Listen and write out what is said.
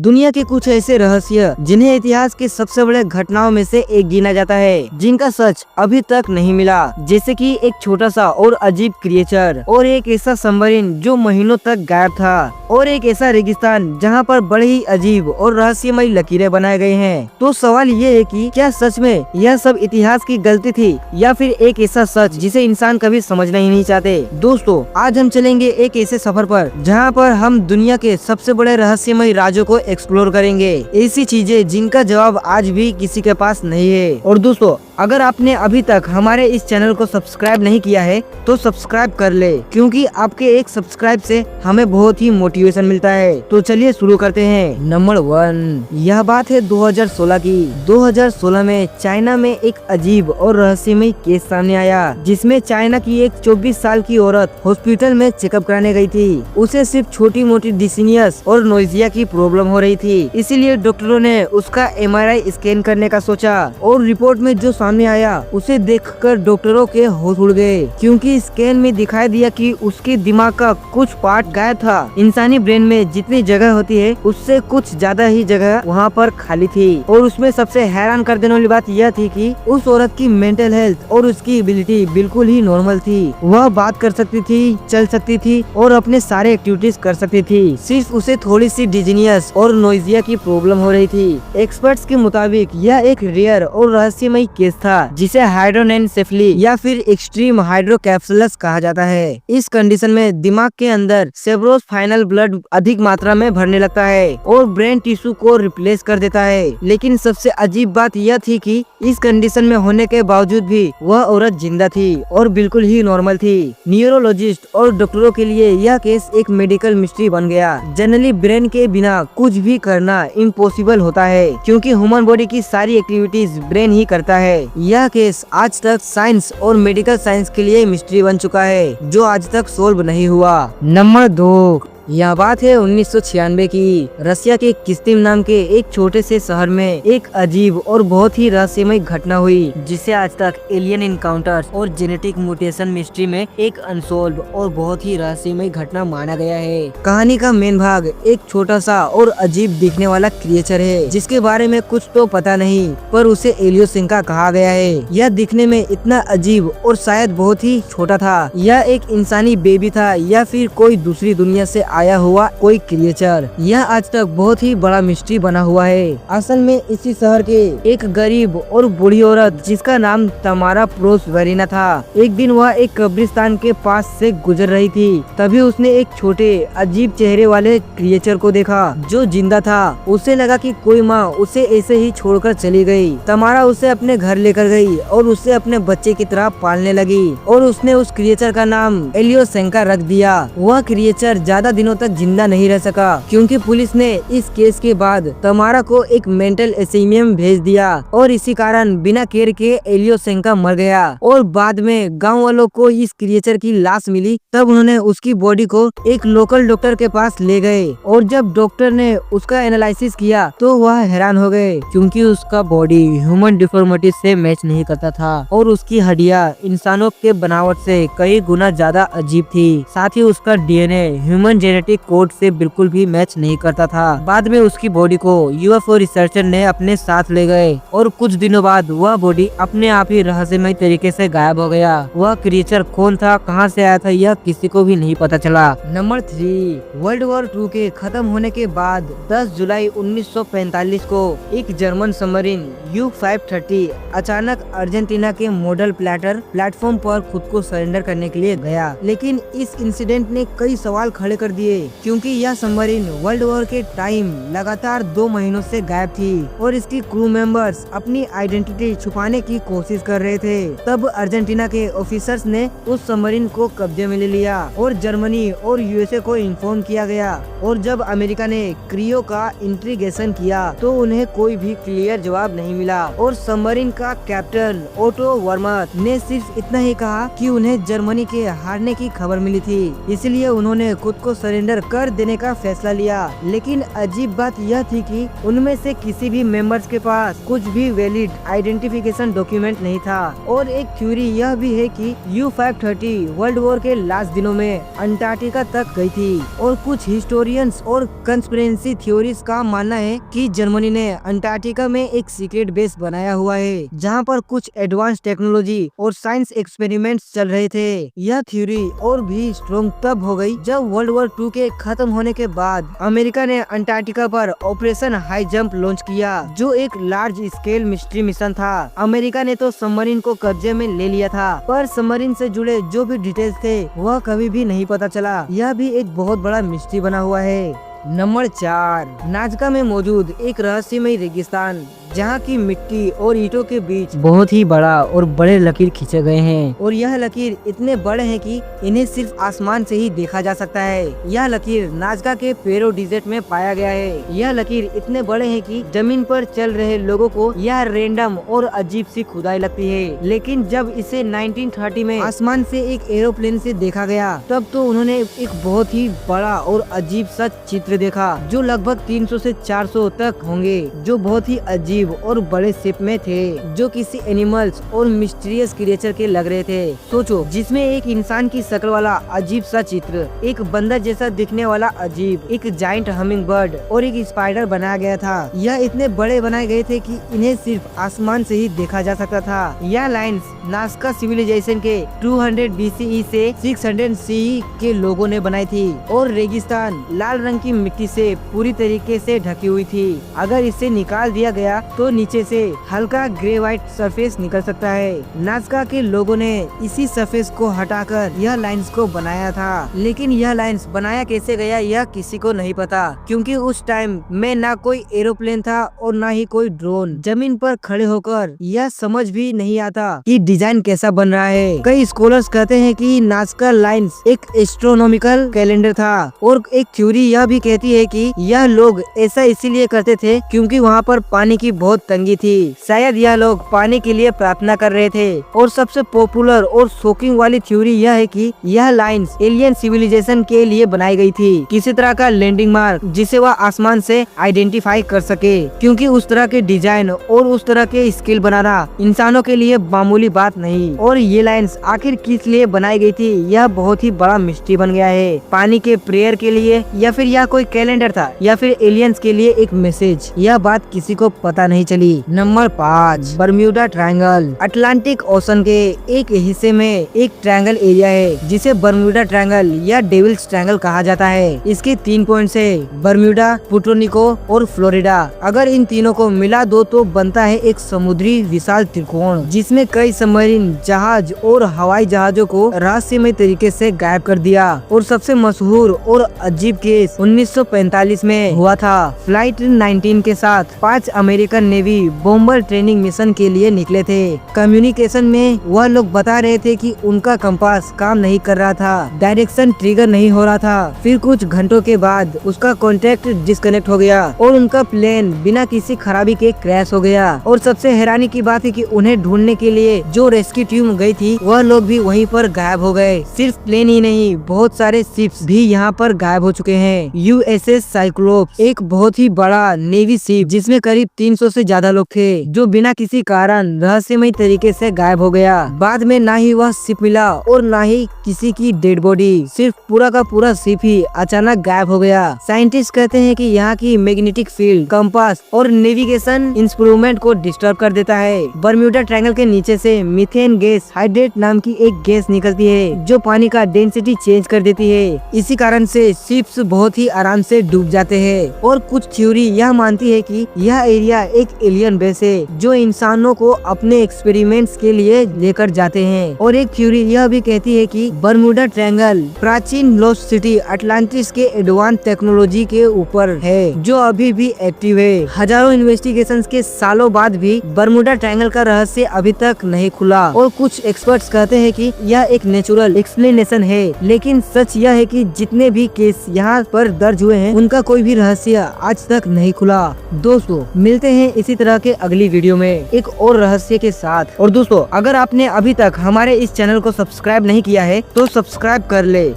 दुनिया के कुछ ऐसे रहस्य जिन्हें इतिहास के सबसे बड़े घटनाओं में से एक गिना जाता है, जिनका सच अभी तक नहीं मिला। जैसे कि एक छोटा सा और अजीब क्रिएचर, और एक ऐसा सबमरीन जो महीनों तक गायब था, और एक ऐसा रेगिस्तान जहाँ पर बड़े ही अजीब और रहस्यमय लकीरें बनाए गए हैं। तो सवाल ये है कि क्या सच में यह सब इतिहास की गलती थी, या फिर एक ऐसा सच जिसे इंसान कभी समझना ही नहीं चाहते। दोस्तों, आज हम चलेंगे एक ऐसे सफर पर जहाँ पर हम दुनिया के सबसे बड़े रहस्यमय राज्यों को एक्सप्लोर करेंगे, ऐसी चीजें जिनका जवाब आज भी किसी के पास नहीं है। और दोस्तों, अगर आपने अभी तक हमारे इस चैनल को सब्सक्राइब नहीं किया है तो सब्सक्राइब कर ले, क्योंकि आपके एक सब्सक्राइब से हमें बहुत ही मोटिवेशन मिलता है। तो चलिए शुरू करते हैं। नंबर 1, यह बात है 2016 की। 2016 में चाइना में एक अजीब और रहस्यमय केस सामने आया, जिसमें चाइना की एक 24 साल की औरत हॉस्पिटल में चेकअप कराने गई थी। उसे सिर्फ छोटी मोटी डिसीनियस और नोइजिया की प्रॉब्लम हो रही थी, इसीलिए डॉक्टरों ने उसका MRI स्कैन करने का सोचा। और रिपोर्ट में जो सामने आया उसे देखकर डॉक्टरों के होश उड़ गए, क्योंकि स्कैन में दिखाई दिया कि उसके दिमाग का कुछ पार्ट गायब था। इंसानी ब्रेन में जितनी जगह होती है उससे कुछ ज्यादा ही जगह वहाँ पर खाली थी। और उसमें सबसे हैरान कर देने वाली बात यह थी कि उस औरत की मेंटल हेल्थ और उसकी एबिलिटी बिल्कुल ही नॉर्मल थी। वह बात कर सकती थी, चल सकती थी और अपने सारे एक्टिविटीज कर सकती थी। सिर्फ उसे थोड़ी सी डिजीनियस और नोइजिया की प्रॉब्लम हो रही थी। एक्सपर्ट्स के मुताबिक यह एक रेयर और रहस्यमय केस था, जिसे हाइड्रोनेनसेफली या फिर एक्सट्रीम हाइड्रोकैप्सुलस कहा जाता है। इस कंडीशन में दिमाग के अंदर सेब्रोस्पाइनल ब्लड अधिक मात्रा में भरने लगता है और ब्रेन टिश्यू को रिप्लेस कर देता है। लेकिन सबसे अजीब बात यह थी कि इस कंडीशन में होने के बावजूद भी वह औरत जिंदा थी और बिल्कुल ही नॉर्मल थी। न्यूरोलॉजिस्ट और डॉक्टरों के लिए यह केस एक मेडिकल मिस्ट्री बन गया। जनरली ब्रेन के बिना कुछ भी करना इम्पॉसिबल होता है, क्योंकि ह्यूमन बॉडी की सारी एक्टिविटीज ब्रेन ही करता है। यह केस आज तक साइंस और मेडिकल साइंस के लिए मिस्ट्री बन चुका है, जो आज तक सोल्व नहीं हुआ। नंबर 2, यह बात है 1996 की। रसिया के किस्तिम नाम के एक छोटे से शहर में एक अजीब और बहुत ही रहस्यमय घटना हुई, जिसे आज तक एलियन इनकाउंटर्स और जेनेटिक म्यूटेशन मिस्ट्री में एक अनसोल्व और बहुत ही रहस्यमय घटना माना गया है। कहानी का मेन भाग एक छोटा सा और अजीब दिखने वाला क्रिएचर है, जिसके बारे में कुछ तो पता नहीं, पर उसे एलियोसिंका कहा गया है। यह दिखने में इतना अजीब और शायद बहुत ही छोटा था। यह एक इंसानी बेबी था या फिर कोई दूसरी दुनिया से आया हुआ कोई क्रिएचर। यह आज तक बहुत ही बड़ा मिस्ट्री बना हुआ है। असल में इसी शहर के एक गरीब और बूढ़ी औरत, जिसका नाम तमारा प्रोसवेरिना था, एक दिन वह एक कब्रिस्तान के पास से गुजर रही थी। तभी उसने एक छोटे अजीब चेहरे वाले क्रिएचर को देखा जो जिंदा था। उसे लगा कि कोई माँ उसे ऐसे ही छोड़कर चली गई। तमारा उसे अपने घर लेकर गई और उसे अपने बच्चे की तरह पालने लगी, और उसने उस क्रिएचर का नाम एलियोसेंका रख दिया। वह क्रिएचर ज्यादा दिनों तक जिंदा नहीं रह सका, क्योंकि पुलिस ने इस केस के बाद तमारा को एक मेंटल एसिमियम भेज दिया, और इसी कारण बिना केयर के एलियोसेंका मर गया। और बाद में गांव वालों को इस क्रिएचर की लाश मिली, तब उन्होंने उसकी बॉडी को एक लोकल डॉक्टर के पास ले गए, और जब डॉक्टर ने उसका एनालिसिस किया तो वह हैरान हो गए, क्योंकि उसका बॉडी ह्यूमन डिफॉर्मिटी से मैच नहीं करता था, और उसकी हड्डियां इंसानों के बनावट से कई गुना ज्यादा अजीब थी। साथ ही उसका DNA ह्यूमन जेनेटिक कोड से बिल्कुल भी मैच नहीं करता था। बाद में उसकी बॉडी को UFO रिसर्चर ने अपने साथ ले गए, और कुछ दिनों बाद वह बॉडी अपने आप ही रहस्यमय तरीके से गायब हो गया। वह क्रिएचर कौन था, कहां से आया था, यह किसी को भी नहीं पता चला। नंबर 3, वर्ल्ड वॉर 2 के खत्म होने के बाद 10 जुलाई 1945 को एक जर्मन सबमरीन U-530 अचानक अर्जेंटीना के मॉडल प्लेटफॉर्म पर खुद को सरेंडर करने के लिए गया। लेकिन इस इंसिडेंट ने कई सवाल खड़े कर दिए, क्योंकि यह सबमरीन वर्ल्ड वॉर के टाइम लगातार 2 महीनों से गायब थी, और इसकी क्रू मेंबर्स अपनी आइडेंटिटी छुपाने की कोशिश कर रहे थे। तब अर्जेंटीना के ऑफिसर्स ने उस सबमरीन को कब्जे में ले लिया, और जर्मनी और USA को इन्फॉर्म किया गया। और जब अमेरिका ने क्रियो का इंट्रीगेशन किया तो उन्हें कोई भी क्लियर जवाब नहीं मिला, और सबमरीन का कैप्टन ओटो वर्मथ ने सिर्फ इतना ही कहा कि उन्हें जर्मनी के हारने की खबर मिली थी, इसलिए उन्होंने खुद को सरेंडर कर देने का फैसला लिया। लेकिन अजीब बात यह थी कि उनमें से किसी भी मेंबर्स के पास कुछ भी वैलिड आइडेंटिफिकेशन डॉक्यूमेंट नहीं था। और एक थ्योरी यह भी है कि U-530 वर्ल्ड वॉर के लास्ट दिनों में अंटार्कटिका तक गई थी। और कुछ हिस्टोरियंस और कंस्पिरेसी थ्योरीज का मानना है कि जर्मनी ने अंटार्कटिका में एक सीक्रेट बेस बनाया हुआ है, जहां पर कुछ एडवांस टेक्नोलॉजी और साइंस एक्सपेरिमेंट्स चल रहे थे। यह थ्योरी और भी स्ट्रॉन्ग तब हो गई जब वर्ल्ड वॉर 2 के खत्म होने के बाद अमेरिका ने अंटार्कटिका पर ऑपरेशन हाई जंप लॉन्च किया, जो एक लार्ज स्केल मिस्ट्री मिशन था। अमेरिका ने तो सबमरीन को कब्जे में ले लिया था, पर सबमरीन से जुड़े जो भी डिटेल्स थे वह कभी भी नहीं पता चला। यह भी एक बहुत बड़ा मिस्ट्री बना हुआ है। नंबर 4, नाजका में मौजूद एक रहस्यमय रेगिस्तान, जहाँ की मिट्टी और ईंटों के बीच बहुत ही बड़ा और बड़े लकीर खींचे गए हैं। और यह लकीर इतने बड़े हैं कि इन्हें सिर्फ आसमान से ही देखा जा सकता है। यह लकीर नाजका के पेरो डिजर्ट में पाया गया है। यह लकीर इतने बड़े हैं कि जमीन पर चल रहे लोगों को यह रेंडम और अजीब सी खुदाई लगती है। लेकिन जब इसे 1930 में आसमान से एक एरोप्लेन से देखा गया, तब तो उन्होंने एक बहुत ही बड़ा और अजीब सा चित्र देखा, जो लगभग 300 से 400 तक होंगे, जो बहुत ही अजीब और बड़े शेप में थे, जो किसी एनिमल्स और मिस्टीरियस क्रिएचर के लग रहे थे। सोचो, जिसमें एक इंसान की शक्ल वाला अजीब सा चित्र, एक बंदर जैसा दिखने वाला अजीब, एक जाइंट हमिंग बर्ड और एक स्पाइडर बनाया गया था। यह इतने बड़े बनाए गए थे कि इन्हें सिर्फ आसमान से ही देखा जा सकता था। यह लाइन्स नाजका सिविलाइजेशन के 200 BCE से 600 CE के लोगों ने बनाई थी। और रेगिस्तान लाल रंग की मिट्टी से पूरी तरीके से ढकी हुई थी। अगर इसे निकाल दिया गया तो नीचे से हल्का ग्रे व्हाइट सरफेस निकल सकता है। नाजका के लोगों ने इसी सरफेस को हटाकर यह लाइंस को बनाया था। लेकिन यह लाइंस बनाया कैसे गया यह किसी को नहीं पता, क्योंकि उस टाइम में ना कोई एरोप्लेन था और ना ही कोई ड्रोन। जमीन पर खड़े होकर यह समझ भी नहीं आता कि डिजाइन कैसा बन रहा है। कई स्कॉलर्स कहते हैं कि नाजका लाइंस एक एस्ट्रोनॉमिकल कैलेंडर था। और एक थ्योरी यह भी कहती है कि यह लोग ऐसा इसीलिए करते थे क्योंकि वहाँ पर पानी की बहुत तंगी थी। शायद यह लोग पानी के लिए प्रार्थना कर रहे थे। और सबसे पॉपुलर और शॉकिंग वाली थ्योरी यह है कि यह लाइंस एलियन सिविलाइजेशन के लिए बनाई गई थी, किसी तरह का लैंडिंग मार्क जिसे वह आसमान से आइडेंटिफाई कर सके, क्योंकि उस तरह के डिजाइन और उस तरह के स्किल बनाना इंसानों के लिए मामूली बात नहीं। और ये लाइंस आखिर किस लिए बनाई गई थी यह बहुत ही बड़ा मिस्ट्री बन गया है। पानी के प्रेयर के लिए, या फिर यह कोई कैलेंडर था, या फिर एलियंस के लिए एक मैसेज, यह बात किसी को पता नहीं चली। Number 5, Bermuda triangle. Atlantic ocean के एक हिस्से में एक ट्रायंगल एरिया है जिसे बर्म्यूडा ट्रायंगल या डेविल्स ट्रायंगल कहा जाता है। इसके 3 पॉइंट्स है, बर्म्यूडा, पुर्टोरिको और फ्लोरिडा। अगर इन तीनों को मिला दो तो बनता है एक समुद्री विशाल त्रिकोण, जिसमें कई सबमरीन जहाज और हवाई जहाजों को रहस्यमय तरीके से गायब कर दिया। और सबसे मशहूर और अजीब केस 1945 में हुआ था। फ्लाइट 19 के साथ 5 American navy bomber training mission के लिए निकले थे। कम्युनिकेशन में वह लोग बता रहे थे कि उनका कंपास काम नहीं कर रहा था, डायरेक्शन ट्रिगर नहीं हो रहा था। फिर कुछ घंटों के बाद उसका कॉन्टेक्ट डिस्कनेक्ट हो गया और उनका प्लेन बिना किसी खराबी के क्रैश हो गया। और सबसे हैरानी की बात है कि उन्हें ढूंढने के लिए जो रेस्क्यू टीम गई थी वह लोग भी वहीं पर गायब हो गए। सिर्फ प्लेन ही नहीं, बहुत सारे शिप्स भी यहाँ पर गायब हो चुके हैं। USS साइक्लोप्स एक बहुत ही बड़ा नेवी शिप जिसमें करीब 300 से ज्यादा लोग थे, जो बिना किसी कारण रहस्यमय तरीके से गायब हो गया। बाद में ना ही वह शिप मिला और ना ही किसी की डेड बॉडी, सिर्फ पूरा का पूरा शिप ही अचानक गायब हो गया। साइंटिस्ट कहते हैं कि यहाँ की मैग्नेटिक फील्ड कंपास और नेविगेशन इंस्ट्रूमेंट को डिस्टर्ब कर देता है। बर्म्यूडा ट्रायंगल के नीचे से मीथेन गैस हाइड्रेट नाम की एक गैस निकलती है, जो पानी का डेंसिटी चेंज कर देती है। इसी कारण से शिप्स बहुत ही आराम से डूब जाते हैं। और कुछ थ्योरी यह मानती है कि यह एरिया एक एलियन बेस है, जो इंसानों को अपने एक्सपेरिमेंट्स के लिए लेकर जाते हैं। और एक थ्योरी यह भी कहती है कि बर्म्यूडा ट्रायंगल प्राचीन लॉस्ट सिटी अटलांटिस के एडवांस टेक्नोलॉजी के ऊपर है, जो अभी भी एक्टिव है। हजारों इन्वेस्टिगेशंस के सालों बाद भी बर्म्यूडा ट्रायंगल का रहस्य अभी तक नहीं खुला। और कुछ एक्सपर्ट्स कहते हैं कि यह एक नेचुरल एक्सप्लेनेशन है, लेकिन सच यह है कि जितने भी केस यहाँ पर दर्ज हुए हैं उनका कोई भी रहस्य आज तक नहीं खुला। दोस्तों, मिलते हैं इसी तरह के अगली वीडियो में एक और रहस्य के साथ। और दोस्तों, अगर आपने अभी तक हमारे इस चैनल को सब्सक्राइब नहीं किया है तो सब्सक्राइब कर ले।